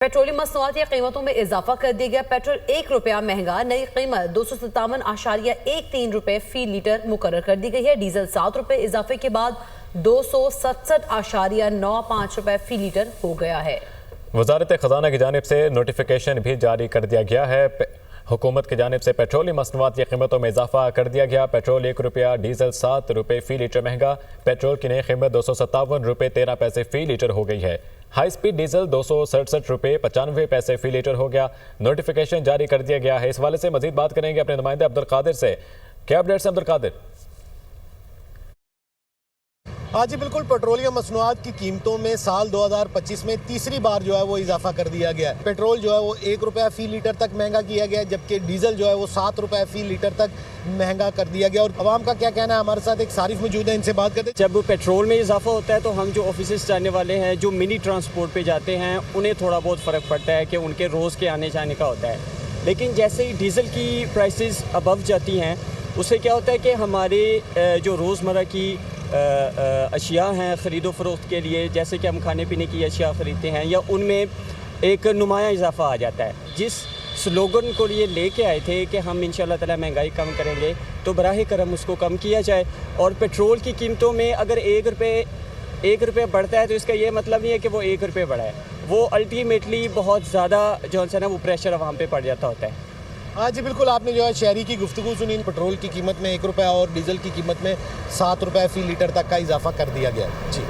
Petroleum मसनूआत की कीमतों में इजाफा कर दिया गया। पेट्रोल ₹1 महंगा, नई कीमत 257.13 रुपए फी लीटर मुकर्रर कर दी गई है। डीजल ₹7 इजाफे के बाद 267.95 रुपए फी लीटर हो गया है। वजारत खजाना की जानिब से नोटिफिकेशन भी जारी कर दिया गया है। हुकूमत की जानिब से पेट्रोलियम मसनूआत की कीमतों में इजाफा कर दिया गया। पेट्रोल ₹1, डीजल ₹7 फी लीटर महंगा। पेट्रोल की नई कीमत ₹257.13 फी लीटर हो गई है। हाई स्पीड डीजल ₹267.95 फी लीटर हो गया। नोटिफिकेशन जारी कर दिया गया है। इस हवाले से मजीद बात करेंगे अपने नुमाइंदे अब्दुल कादिर से। क्या अपडेट्स हैं अब्दुल कादिर? हाँ जी बिल्कुल, पेट्रोलियम मसनूआत की कीमतों में साल 2025 में तीसरी बार जो है वो इजाफा कर दिया गया है। पेट्रोल जो है वो ₹1 फी लीटर तक महंगा किया गया है, जबकि डीजल जो है वो ₹7 फी लीटर तक महंगा कर दिया गया। और आवाम का क्या कहना है, हमारे साथ एक सारिफ मौजूद है, इनसे बात करते हैं। जब पेट्रोल में इजाफा होता है तो हम जो ऑफिस जाने वाले हैं, जो मिनी ट्रांसपोर्ट पे जाते हैं, उन्हें थोड़ा बहुत फ़र्क पड़ता है कि उनके रोज़ के आने जाने का होता है। लेकिन जैसे ही डीजल की प्राइसेस अबव जाती हैं, उससे क्या होता है कि हमारे जो रोज़मर्रा की अशिया हैं ख़रीदो फ़रोख्त के लिए, जैसे कि हम खाने पीने की अशिया ख़रीदते हैं, या उनमें एक नुमाया इजाफा आ जाता है। जिस स्लोगन को लिए लेके आए थे कि हम इंशाअल्लाह ताला महंगाई कम करेंगे, तो बराह करम उसको कम किया जाए। और पेट्रोल की कीमतों में अगर ₹1 बढ़ता है तो इसका ये मतलब नहीं है कि वो ₹1 बढ़ा है। वो अल्टीमेटली बहुत ज़्यादा जो है ना वो प्रेशर आवाम पे पड़ जाता होता है। हाँ जी बिल्कुल, आपने जो है शहरी की गुफ्तगू सुनी। पेट्रोल की कीमत में ₹1 और डीजल की कीमत में ₹7 फी लीटर तक का इजाफा कर दिया गया जी।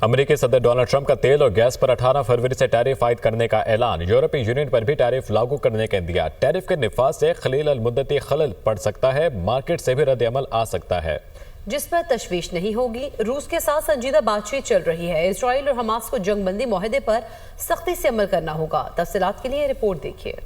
अमेरिकी सदर डोनाल्ड ट्रंप का तेल और गैस पर 18 फरवरी से टैरिफ आयद करने का ऐलान। यूरोपीय यूनियन पर भी टैरिफ लागू करने का इंदिया। टैरिफ के निफाज से खलील अल मुद्दती खलल पड़ सकता है, मार्केट से भी रद्द अमल आ सकता है, जिस पर तशवीश नहीं होगी। रूस के साथ संजीदा बातचीत चल रही है। इजराइल और हमास को जंगबंदी मुआहदे पर सख्ती से अमल करना होगा। तफसीलात के लिए रिपोर्ट देखिए।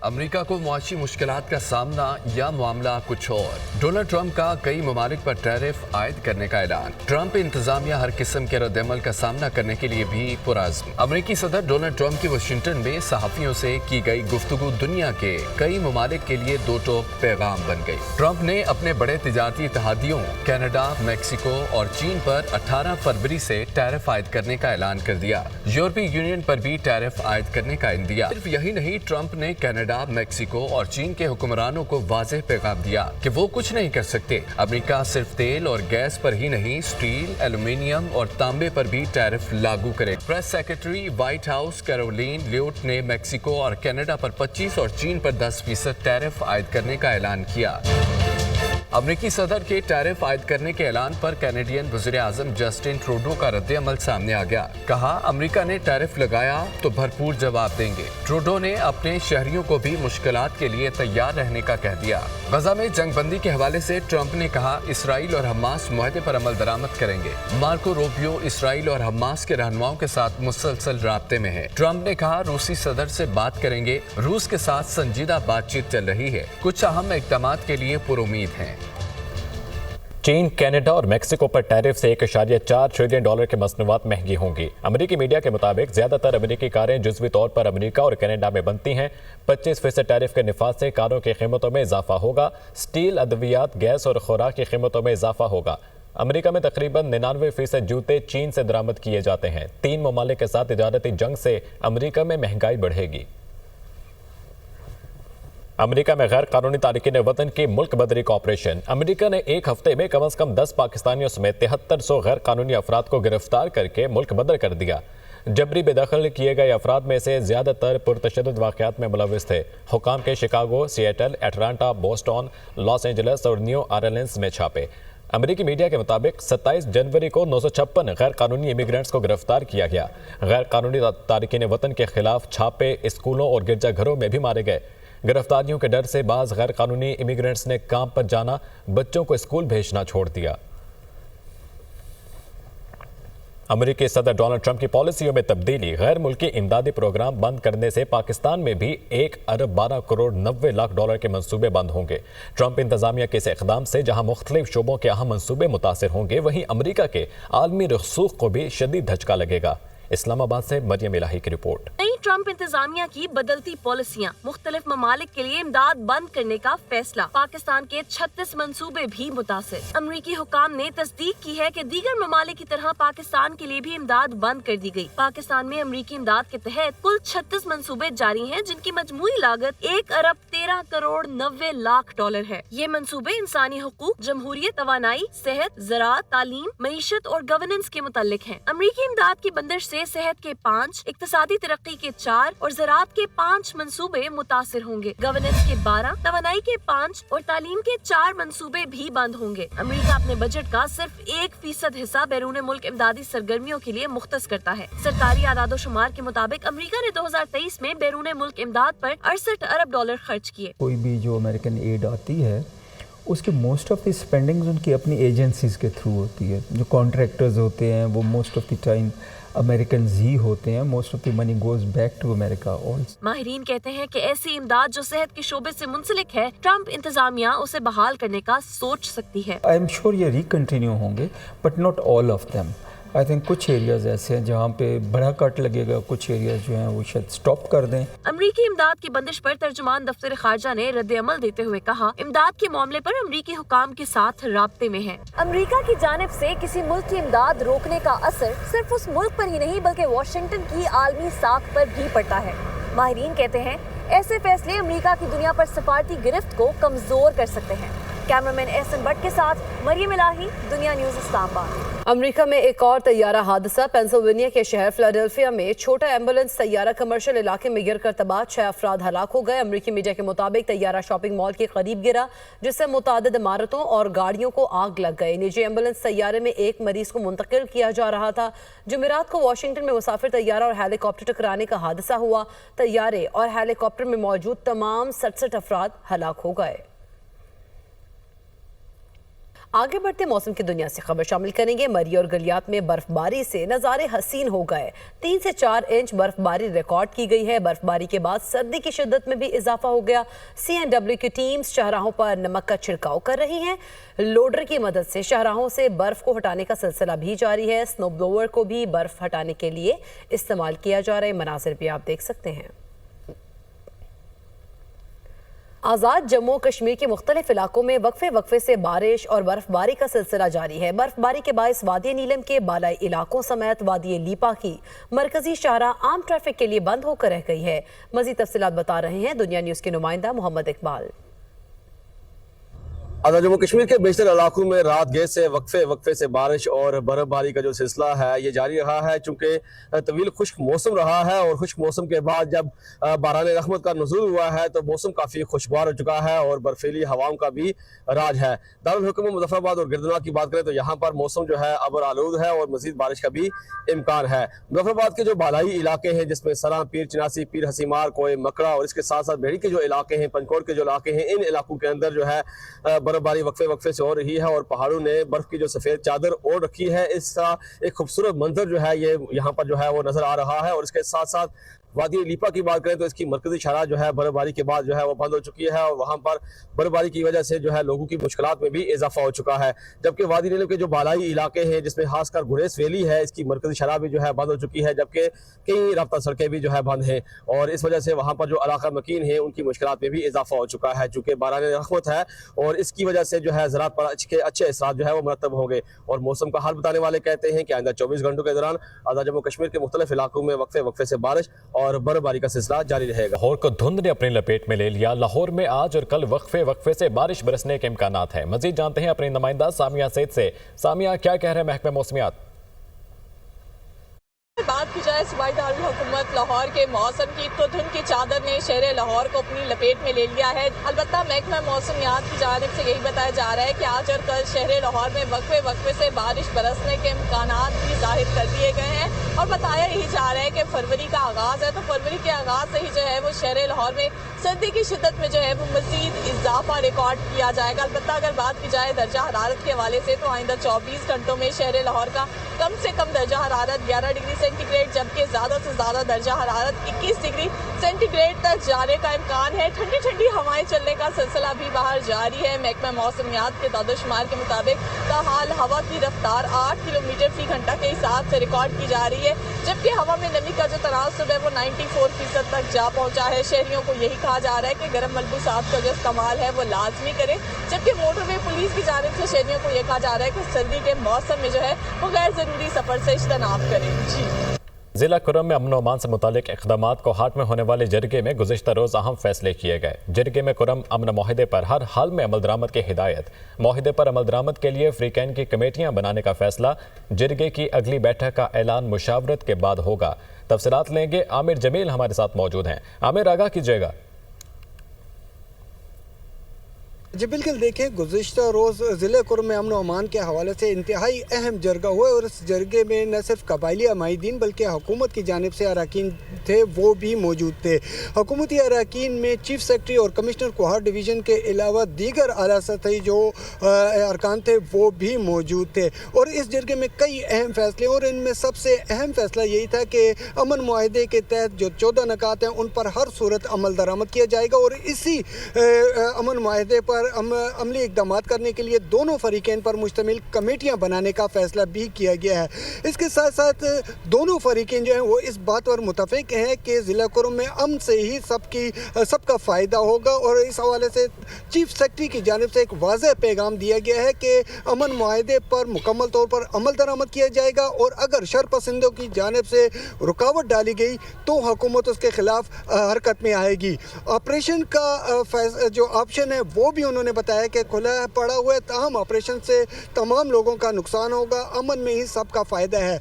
अमेरिका को मुआशी मुश्किलात का सामना या मामला कुछ और। डोनाल्ड ट्रंप का कई ममालिक पर टैरिफ आयद करने का ऐलान। ट्रंप इंतजामिया हर किस्म के रद्दअमल का सामना करने के लिए भी पुरज़्म। अमेरिकी सदर डोनाल्ड ट्रंप की वाशिंगटन में सहाफियों से की गई गुफ्तगू दुनिया के कई ममालिक के लिए दो टोक पैगाम बन गई। ट्रंप ने अपने बड़े तिजारती इत्तेहादियों कनाडा, मैक्सिको और चीन पर 18 फरवरी से टैरिफ आयद करने का ऐलान कर दिया। यूरोपीय यूनियन पर भी टैरिफ आयद करने का इंदिया। सिर्फ यही नहीं, ट्रंप ने कनाडा, मैक्सिको और चीन के हुक्मरानों को वाज़ेह पैगाम दिया कि वो कुछ नहीं कर सकते। अमेरिका सिर्फ तेल और गैस पर ही नहीं, स्टील, एल्यूमिनियम और तांबे पर भी टैरिफ लागू करे। Press secretary White House Karoline Leavitt ने मैक्सिको और कनाडा पर 25 और चीन पर 10% टैरिफ आयद करने का ऐलान किया। अमेरिकी सदर के टैरिफ आयद करने के ऐलान पर कैनेडियन वज़ीर-ए-आज़म जस्टिन ट्रूडो का रद्द अमल सामने आ गया। कहा, अमेरिका ने टैरिफ लगाया तो भरपूर जवाब देंगे। ट्रूडो ने अपने शहरियों को भी मुश्किलात के लिए तैयार रहने का कह दिया। गजा में जंगबंदी के हवाले से ट्रंप ने कहा, इसराइल और हमास मुआहदे पर अमल दरामद करेंगे। मार्को रूबियो इसराइल और हमास के रहनुमाओं के साथ मुसलसल राब्ते में है। ट्रंप ने कहा, रूसी सदर से बात करेंगे। रूस के साथ संजीदा बातचीत चल रही है। कुछ अहम इक़दामात के लिए पुरुमीद हैं। चीन, कनाडा और मैक्सिको पर टैरिफ से $1.4 ट्रिलियन की मसनूआत महंगी होंगी। अमेरिकी मीडिया के मुताबिक ज्यादातर अमेरिकी कारें जुज़वी तौर पर अमेरिका और कनाडा में बनती हैं। 25% टैरिफ के निफाज से कारों की कीमतों में इजाफा होगा। स्टील, अद्वियात, गैस और खुराक की कीमतों में इजाफा होगा। अमेरिका में तकरीबन 99% जूते चीन से दरामद किए जाते हैं। 3 ममालिक के साथ तिजारती जंग से अमेरिका में महंगाई बढ़ेगी। अमेरिका में गैर कानूनी तारिकीन वतन की मुल्क बदरी का ऑपरेशन। अमेरिका ने एक हफ्ते में कम से कम 10 पाकिस्तानियों समेत 7300 गैर कानूनी अफराद को गिरफ्तार करके मुल्क बदर कर दिया। जबरी बेदखल किए गए अफराद में से ज्यादातर पुरतशद्दुद वाक़यात में मुलव्विस थे। हुकाम के Chicago, Seattle, Atlanta, Boston, Los Angeles और न्यू ऑरलियंस में छापे। अमेरिकी मीडिया के मुताबिक 27 जनवरी को 956 गैर कानूनी इमिग्रेंट्स को गिरफ्तार किया गया। गैर कानूनी तारिकीन वतन के खिलाफ छापे स्कूलों और गिरजाघरों में भी मारे गए। गिरफ्तारियों के डर से बाज गैर कानूनी इमिग्रेंट्स ने काम पर जाना, बच्चों को स्कूल भेजना छोड़ दिया। अमेरिकी सदर डोनाल्ड ट्रंप की पॉलिसियों में तब्दीली। गैर मुल्की इमदादी प्रोग्राम बंद करने से पाकिस्तान में भी $1 अरब 12 करोड़ 90 लाख के मंसूबे बंद होंगे। ट्रंप इंतजामिया के इस इक़दाम से जहां मुख्तलिफ शोबों के अहम मंसूबे मुतासिर होंगे, वहीं अमेरिका के आलमी रसूख को भी शदीद धचका लगेगा। इस्लामाबाद से मरियम इलाही की रिपोर्ट। ट्रंप इंतजामिया की बदलती पॉलिसियां, मुख्तलिफ ममालिक के लिए इमदाद बंद करने का फैसला, पाकिस्तान के 36 मंसूबे भी मुतासिर। अमरीकी हुकाम ने तस्दीक की है कि दीगर ममालिक की तरह पाकिस्तान के लिए भी इमदाद बंद कर दी गई। पाकिस्तान में अमरीकी इमदाद के तहत कुल 36 मंसूबे जारी हैं, जिनकी मजमूई लागत 1 अरब 13 करोड़ 90 लाख डॉलर है। ये मंसूबे इंसानी हुकूक, जमहूरियत, तवानाई, सेहत, ज़राअत, तालीम, मईशत और गवर्नेंस के मुतालिक हैं। अमरीकी इमदाद की बंदिश से सेहत के 5, इक्तिसादी तरक्की के 4 और ज़राअत के 5 मंसूबे मुतासिर होंगे। गवर्नेंस के 12, तवानाई के 5 और तालीम के 4 मंसूबे भी बंद होंगे। अमरीका अपने बजट का सिर्फ 1% हिस्सा बैरून मुल्क इमदादी सरगर्मियों के लिए मुख्तस करता है। सरकारी आदादोशुमार के मुताबिक अमरीका ने 2023 में बैरून मुल्क इमदाद पर 68 अरब डॉलर खर्च किए। कोई भी जो अमेरिकन एड आती है उसकी मोस्ट ऑफ द स्पेंडिंग्स उनकी अपनी एजेंसीज के थ्रू होती है। जो कॉन्ट्रैक्टर्स होते हैं वो most of the time American ही होते हैं। Most of the money goes back to America. माहिरीन कहते हैं कि ऐसी इमदाद जो सेहत के शोबे से मुंसलिक है, ट्रंप इंतजामिया उसे बहाल करने का सोच सकती है। आई एम श्योर ये रिकंटिन्यू होंगे, but not all of them. I think कुछ एरियाज ऐसे हैं जहाँ पे बड़ा कट लगेगा, कुछ एरियाज जो हैं वो शायद स्टॉप कर दें। अमरीकी इमदाद की बंदिश पर तर्जुमान दफ्तर खारजा ने रद्द अमल देते हुए कहा, इमदाद के मामले पर अमरीकी हुकाम के साथ राब्ते में है। अमरीका की जानिब से किसी मुल्क की इमदाद रोकने का असर सिर्फ उस मुल्क पर ही नहीं बल्कि वाशिंगटन की आलमी साख पर भी पड़ता है। माहिरीन कहते हैं ऐसे फैसले अमरीका की दुनिया पर सफारती गिरफ्त को कमजोर कर सकते हैं। कैमरामैन एहसन भट्ट के साथ मरियम इलाही, दुनिया न्यूज़ इस्लामाबाद। अमेरिका में एक और तैयारा हादसा। पेंसिल्वेनिया के शहर फिलाडेल्फिया में छोटा एम्बुलेंस तैयारा कमर्शियल इलाके में गिरकर तबाह, 6 अफराद हलाक हो गए। अमरीकी मीडिया के मुताबिक तैयारा शॉपिंग मॉल के करीब गिरा, जिससे मुतादिद इमारतों और गाड़ियों को आग लग गई। निजी एम्बुलेंस तैयारे में एक मरीज को मुंतकिल किया जा रहा था। जुमेरात को वाशिंगटन में मुसाफिर तैयारा और हेलीकॉप्टर टकराने का हादसा हुआ। तैयारे और हेलीकॉप्टर में मौजूद तमाम 67 अफराद हलाक हो गए। आगे बढ़ते मौसम की दुनिया से खबर शामिल करेंगे। मरी और गलियात में बर्फबारी से नज़ारे हसीन हो गए। 3 से 4 इंच बर्फबारी रिकॉर्ड की गई है। बर्फबारी के बाद सर्दी की शिद्दत में भी इजाफा हो गया। CNW की टीम्स शाहराहों पर नमक का छिड़काव कर रही हैं। लोडर की मदद से शाहराहों से बर्फ को हटाने का सिलसिला भी जारी है। स्नो ब्लोअर को भी बर्फ हटाने के लिए इस्तेमाल किया जा रहा है। मनासिर भी आप देख सकते हैं। आज़ाद जम्मू कश्मीर के मुख्तलिफ इलाकों में वक्फे से बारिश और बर्फबारी का सिलसिला जारी है। बर्फबारी के बायस वादी नीलम के बालाई इलाकों समेत वादी लीपा की मरकजी शाहराह आम ट्रैफिक के लिए बंद होकर रह गई है। मज़ीद तफसीलात बता रहे हैं दुनिया न्यूज़ के नुमाइंदा मोहम्मद इकबाल। आज़ाद जम्मू कश्मीर के बेशतर इलाकों में रात गए से वक्फे से बारिश और बर्फबारी का जो सिलसिला है ये जारी रहा है। चूँकि तवील खुश्क मौसम रहा है और खुश्क मौसम के बाद जब बारान रहमत का नुज़ूल हुआ है तो मौसम काफ़ी खुशगवार हो चुका है और बर्फीली हवाओं का भी राज है। दारुल हुकूमत मुज़फ्फराबाद और गिरदना की बात करें तो यहाँ पर मौसम जो है अबर आलूद है और मज़ीद बारिश का भी इम्कान है। मुज़फ्फराबाद के जो बालाई इलाके हैं जिसमें सरा, पीर चिनासी, पीर हसीमार, कोय मकड़ा और इसके साथ साथ बेड़ी के जो इलाके हैं, पंचकोट के जो इलाके हैं, इन इलाकों के अंदर जो है बर्फबारी वक्फे से हो रही है और पहाड़ों ने बर्फ की जो सफेद चादर ओढ़ रखी है। इसका एक खूबसूरत मंजर जो है ये यहाँ पर जो है वो नजर आ रहा है। और इसके साथ साथ वादी लीपा की बात करें तो इसकी मरकजी शाहराह जो है बर्फबारी के बाद जो है वो बंद हो चुकी है और वहाँ पर बर्फबारी की वजह से जो है लोगों की मुश्किलात में भी इजाफा हो चुका है। जबकि वादी नीलम के जो बालाई इलाके हैं जिसमें खासकर गुरेस वैली है, इसकी मरकजी शाहराह भी जो है बंद हो चुकी है, जबकि कई राब्ता सड़कें भी जो है बंद हैं और इस वजह से वहाँ पर जो इलाका मकीन है उनकी मुश्किलात में भी इजाफा हो चुका है। चूँकि बारान रहमत है और इसकी वजह से जो है ज़राअत पर अच्छे असरात जो है वो मरतब होंगे। और मौसम का हाल बताने वाले कहते हैं कि आइंदा 24 घंटों के दौरान आज़ाद जम्मू कश्मीर के मुख्तलिफ इलाकों में वक्फे से बारिश और बर्फबारी का जारी रहेगा। लाहौर को धुंध ने अपनी लपेट में ले लिया। लाहौर में आज और कल वक्फे से बारिश बरसने के इम्कानात हैं। मजीद जानते हैं अपने नुमाइंदा सामिया सैद से। सामिया, क्या कह रहे हैं महकमा मौसमियात? बात की जाए सूबाई दारुल हुकूमत लाहौर के मौसम की तो धुंध की चादर ने शहर लाहौर को अपनी लपेट में ले लिया है। अलबत्ता महकमा मौसमियात की जानिब से यही बताया जा रहा है कि आज और कल शहर लाहौर में वक्फे से बारिश बरसने के इम्कानात भी जाहिर कर दिए गए हैं और बताया यही जा रहा है कि फरवरी का आगाज़ है तो फरवरी के आगाज़ से ही जो है वो शहर लाहौर में सर्दी की शिद्दत में जो है वो मजीद इजाफा रिकॉर्ड किया जाएगा। अलबत्ता अगर बात की जाए दर्जा हरारत के हवाले से तो आइंदा 24 घंटों में शहर लाहौर का कम से कम दर्जा हरारत 11 डिग्री सेंटीग्रेड जबकि ज़्यादा से ज़्यादा दर्जा हरारत 21 डिग्री सेंटीग्रेड तक जाने का इम्कान है। ठंडी ठंडी हवाएं चलने का सिलसिला भी बाहर जारी है। महकमा मौसमियात के दादोशुमार के मुताबिक ताहाल हवा की रफ्तार 8 किलोमीटर फी घंटा के हिसाब से रिकॉर्ड की जा रही है, जबकि हवा में नमी का जो तनासुब है वो 94% तक जा पहुंचा है। शहरियों को यही कहा जा रहा है कि गर्म मलबूसात का जो इस्तेमाल है वो लाजमी करें, जबकि मोटरवे पुलिस की जानिब से शहरियों को यह कहा जा रहा है कि सर्दी के मौसम में जो है वो गैर ज़रूरी सफ़र से इज्तनाब करें। जी जिला कुर्रम में अमन अमान से मुतालिक इक़दामात को हाट में होने वाले जरगे में गुज़िश्ता रोज़ अहम फैसले किए गए। जरगे में कुर्रम अमन माहिदे पर हर हाल में अमल दरामद की हिदायत, माहिदे पर अमल दरामद के लिए फ्रीकैन की कमेटियां बनाने का फैसला। जरगे की अगली बैठक का ऐलान मुशावरत के बाद होगा। तफसीलात लेंगे, आमिर जमील हमारे साथ मौजूद हैं। आमिर, आगाह कीजिएगा। जी बिल्कुल, देखें गुज़िश्ता रोज़ ज़िले कुर्रम में अमन व अमान के हवाले से इंतहाई अहम जरगा हुआ और इस जरगे में न सिर्फ कबायली अमायदीन बल्कि हुकूमत की जानिब से अरकान थे वो भी मौजूद थे। हुकूमती अरकान में चीफ सेक्रेटरी और कमिश्नर कोहार डिवीज़न के अलावा दीगर आला सतही जो अरकान थे वो भी मौजूद थे और इस जरगे में कई अहम फैसले, और इनमें सबसे अहम फैसला यही था कि अमन मुआहदे के तहत जो 14 नकात हैं उन पर हर सूरत अमल दरामद किया जाएगा और इसी अमन मुआहदे पर अमली इक़दाम करने के लिए दोनों फरीकैन पर मुश्तमिल कमेटियां बनाने का फैसला भी किया गया है। इसके साथ साथ दोनों फरीकैन जो हैं वो इस बात पर मुतफिक हैं कि ज़िला कुर्रम में अमन से ही सबका फ़ायदा होगा और इस हवाले से चीफ सेक्रेटरी की जानिब से एक वाज़ेह पैगाम दिया गया है कि अमन मुआहदे पर मुकम्मल तौर पर अमल दरामद किया जाएगा और अगर शरपसंदों की जानिब से रुकावट डाली गई तो हुकूमत उसके ख़िलाफ़ हरकत में आएगी। ऑपरेशन का जो ऑप्शन है वो भी उन्होंने बताया कि खुला पड़ा हुआ है, ताहम ऑपरेशन से तमाम लोगों का नुकसान होगा, अमन में ही सबका फ़ायदा है।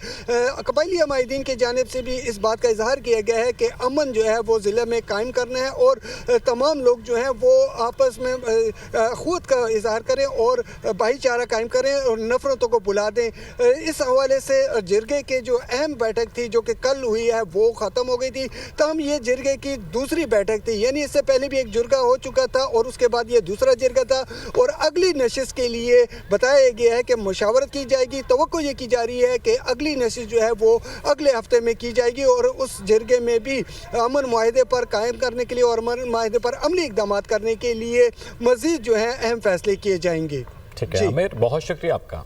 कबायली अमायदीन की जानिब से भी इस बात का इजहार किया गया है कि अमन जो है वो ज़िले में कायम करना है और तमाम लोग जो हैं वो आपस में अखुवत का इजहार करें और भाईचारा कायम करें और नफ़रतों को भुला दें। इस हवाले से जरगे के जो अहम बैठक थी जो कि कल हुई है वो ख़त्म हो गई थी, तमाम ये जरगे की दूसरी बैठक थी, यानी इससे पहले भी एक जरगा हो चुका था और उसके बाद ये दूसरा जरगा था और अगली नशिस्त के लिए बताया गया है कि मुशावरत की जाएगी। तवक्को ये की जा रही है कि अगली नशिस्त जो है वो अगले हफ्ते में की जाएगी और उस जरगे में भी अमन मुआहदे पर कायम करने के लिए और अमन मुआहदे पर अमली इक़दाम करने के लिए मज़ीद जो है अहम फैसले किए जाएंगे। ठीक है आमिर, बहुत शुक्रिया आपका।